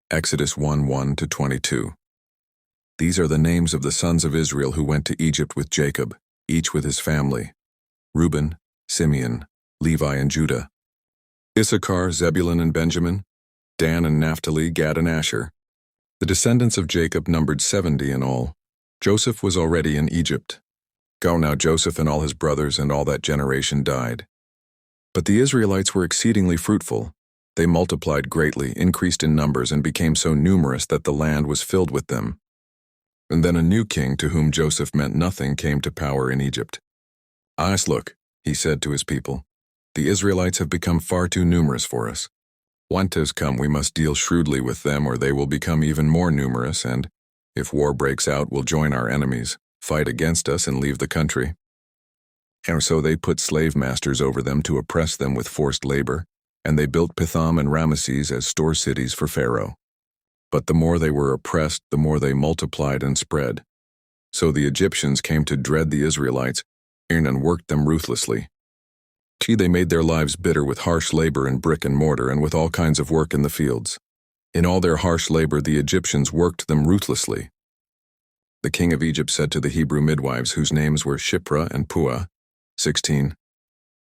Exodus 1:1-22. These are the names of the sons of Israel who went to Egypt with Jacob, each with his family: Reuben, Simeon, Levi and Judah; Issachar, Zebulun and Benjamin; Dan and Naphtali, Gad and Asher. The descendants of Jacob numbered 70 in all. Joseph was already in Egypt. Go now, Joseph and all his brothers and all that generation died. But the Israelites were exceedingly fruitful. They multiplied greatly, increased in numbers, and became so numerous that the land was filled with them. And then a new king, to whom Joseph meant nothing, came to power in Egypt. Look, he said to his people, the Israelites have become far too numerous for us. When 'tis come, we must deal shrewdly with them, or they will become even more numerous, and, if war breaks out, will join our enemies, fight against us, and leave the country. And so they put slave masters over them to oppress them with forced labor, and they built Pithom and Ramesses as store cities for Pharaoh. But the more they were oppressed, the more they multiplied and spread. So the Egyptians came to dread the Israelites, and worked them ruthlessly. They made their lives bitter with harsh labor in brick and mortar and with all kinds of work in the fields. In all their harsh labor the Egyptians worked them ruthlessly. The king of Egypt said to the Hebrew midwives, whose names were Shiphrah and Puah, 16,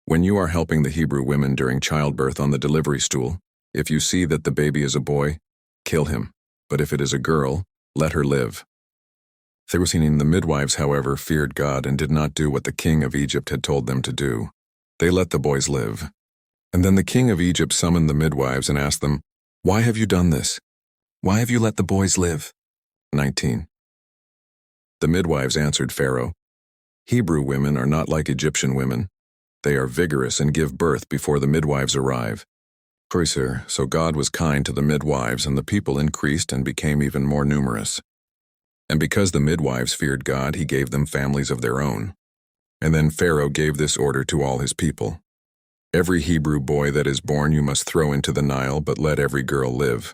When you are helping the Hebrew women during childbirth on the delivery stool, if you see that the baby is a boy, kill him, but if it is a girl, let her live. The midwives, however, feared God and did not do what the king of Egypt had told them to do. They let the boys live. And then the king of Egypt summoned the midwives and asked them, Why have you done this? Why have you let the boys live? 19. The midwives answered Pharaoh, Hebrew women are not like Egyptian women. They are vigorous and give birth before the midwives arrive. So God was kind to the midwives, and the people increased and became even more numerous. And because the midwives feared God, he gave them families of their own. And then Pharaoh gave this order to all his people: Every Hebrew boy that is born you must throw into the Nile, but let every girl live.